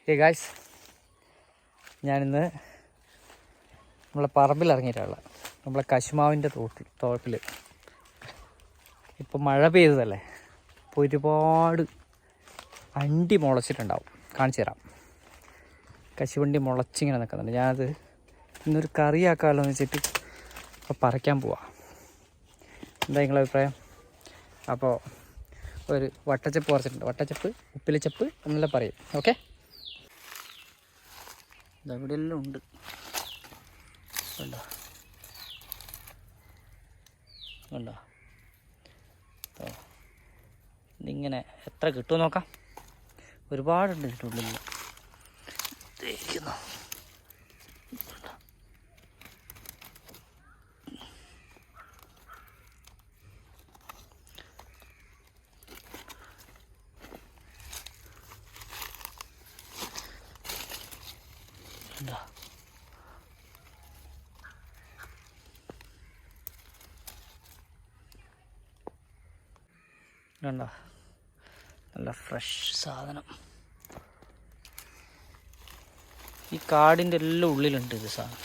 Hey guys, ഞാനിന്ന് നമ്മളെ പറമ്പിൽ ഇറങ്ങിയിട്ടുള്ള നമ്മളെ കശുമാവിൻ്റെ തോട്ടിൽ ഇപ്പം മഴ പെയ്തതല്ലേ, ഇപ്പോൾ ഒരുപാട് അണ്ടി മുളച്ചിട്ടുണ്ടാവും. കാണിച്ചു തരാം. കശുവണ്ടി മുളച്ചിങ്ങനെ നിൽക്കുന്നുണ്ട്. ഞാനത് ഇന്നൊരു കറിയാക്കാമല്ലോ എന്ന് വെച്ചിട്ട് ഇപ്പോൾ പറിക്കാൻ പോവാം. എന്താ നിങ്ങളുടെ അഭിപ്രായം? അപ്പോൾ ഒരു വട്ടച്ചപ്പ് പറിച്ചിട്ടുണ്ട്. വട്ടച്ചപ്പ്, ഉപ്പിലിച്ചപ്പ് എന്നെല്ലാം പറയും. ഓക്കെ, ഇവിടെ എല്ലാം ഉണ്ട്. കണ്ടോ കണ്ടോ, ഇതിങ്ങനെ എത്ര കിട്ടുമോ നോക്കാം. ഒരുപാടുണ്ട് ഇതിനുള്ളിൽ. തേക്കുന്നു. കണ്ടോ, നല്ല ഫ്രഷ് സാധനം. ഈ കാടിൻ്റെ എല്ലാം ഉള്ളിലുണ്ട് ഇത് സാധനം.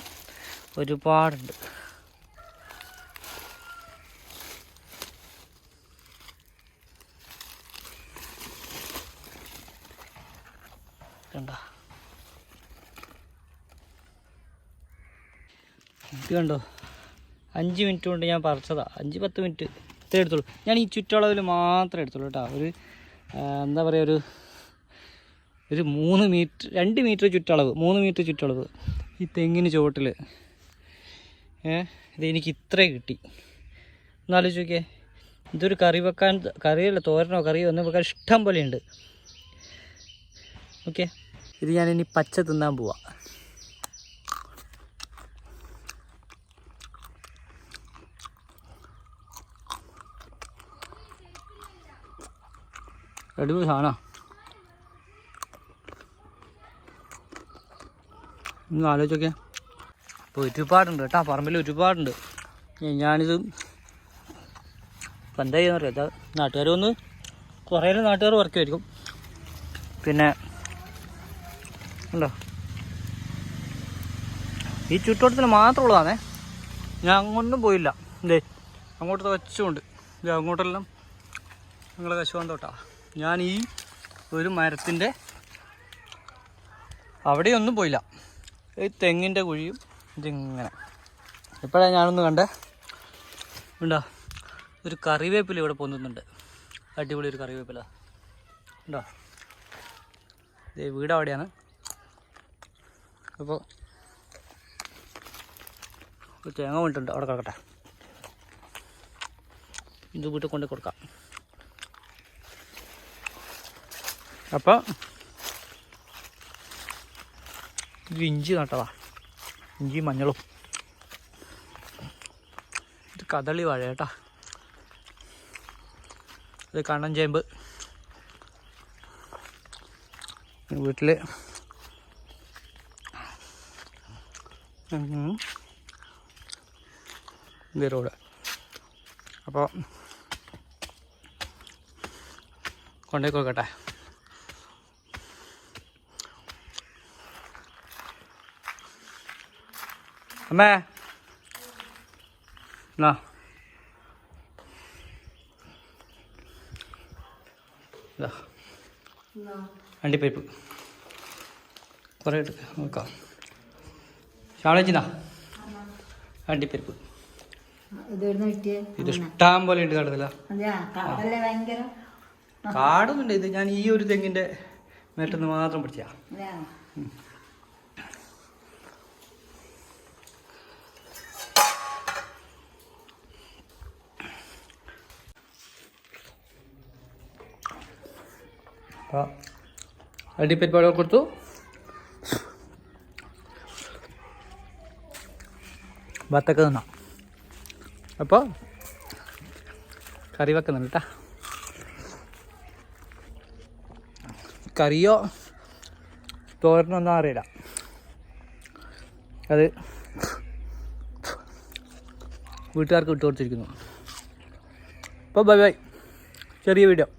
ഒരുപാടുണ്ട്. കണ്ടോ, ഇത് കണ്ടോ, 5 മിനിറ്റ് കൊണ്ട് ഞാൻ പറിച്ചതാ. 5-10 മിനിറ്റ് ഇത്രേ എടുത്തുള്ളൂ. ഞാൻ ഈ ചുറ്റളവിൽ മാത്രമേ എടുത്തുള്ളൂ കേട്ടോ. എന്താ പറയുക, ഒരു 3 മീറ്റർ 2 മീറ്റർ ചുറ്റളവ്, 3 മീറ്റർ ചുറ്റളവ് ഈ തെങ്ങിന് ചുവട്ടിൽ. ഇത് എനിക്ക് ഇത്രേ കിട്ടി. എന്നാലോചിച്ച് നോക്കിയേ. ഇതൊരു കറി വെക്കാൻ, കറിയല്ല, തോരനോ കറിയോ ഒന്നും വെക്കാൻ ഇഷ്ടം പോലെയുണ്ട്. ഓക്കെ, ഇത് ഞാനിനി പച്ച തിന്നാൻ പോവാം. അടിപൊളി സാധനമാണ്. ഒന്ന് ആലോചിച്ചൊക്കെ. ഇപ്പോൾ ഒരുപാടുണ്ട് കേട്ടോ, പറമ്പിൽ ഒരുപാടുണ്ട്. ഞാനിത് ഇപ്പം എന്താ ചെയ്യുന്ന അറിയാം. നാട്ടുകാർ വന്ന് കുറേ നാട്ടുകാർ വർക്കുമായിരിക്കും. പിന്നെ ഉണ്ടോ, ഈ ചുറ്റുവട്ടത്തിൽ മാത്രമുള്ളതാണേ. ഞാൻ അങ്ങോട്ടും പോയില്ല. ഇതേ അങ്ങോട്ട് വെച്ചുകൊണ്ട് ഇത് അങ്ങോട്ടെല്ലാം നിങ്ങളെ കശുവന്തോട്ടാ. ഞാൻ ഈ ഒരു മരത്തിൻ്റെ അവിടെയൊന്നും പോയില്ല. ഈ തെങ്ങിൻ്റെ കുഴിയും ഇതിങ്ങനെ. ഇപ്പോഴാണ് ഞാനൊന്ന് കണ്ടേ. ഉണ്ടോ, ഒരു കറിവേപ്പില ഇവിടെ പൊന്നുന്നുണ്ട്. അടിപൊളി ഒരു കറിവേപ്പില ഉണ്ടോ. ഇത് വീട് അവിടെയാണ്. അപ്പോൾ ഒരു തേങ്ങ വീണിട്ടുണ്ട്, അവിടെ കിടക്കട്ടെ. ഇത് വീട്ടിൽ കൊണ്ട് കൊടുക്കാം. അപ്പോൾ ഇത് ഇഞ്ചി നട്ടതാ, ഇഞ്ചി മഞ്ഞളും. ഇത് കദളി വാഴ കേട്ടാ. ഇത് കണ്ണൻ ചേമ്പ്. വീട്ടിൽ റോഡ്. അപ്പോൾ കൊണ്ടേ കൊടുക്കട്ടെ. അമ്മേ എന്നാ ഇതാ അണ്ടിപ്പരിപ്പ് കുറേ എടുത്ത് നോക്കാം. ഷാളേച്ചിന്നാ അണ്ടിപ്പരിപ്പ്. ഇത് ഇഷ്ടം പോലെ ഉണ്ട് കാടല്ല. കാടൊന്നുമില്ല. ഇത് ഞാൻ ഈ ഒരു തെങ്ങിൻ്റെ മേട്ടുന്ന് മാത്രം പിടിച്ചാ. അണ്ടിപ്പരിപ്പ് അവിടെ കൊടുത്തു. വത്തക്ക തിന്നാം. അപ്പോൾ കറി വെക്കുന്നുണ്ട് കേട്ടോ. കറിയോ തോരനൊന്നും അറിയില്ല. അത് വീട്ടുകാർക്ക് വിട്ടു കൊടുത്തിരിക്കുന്നു. അപ്പോൾ ബൈ ബൈ. ചെറിയ വീഡിയോ.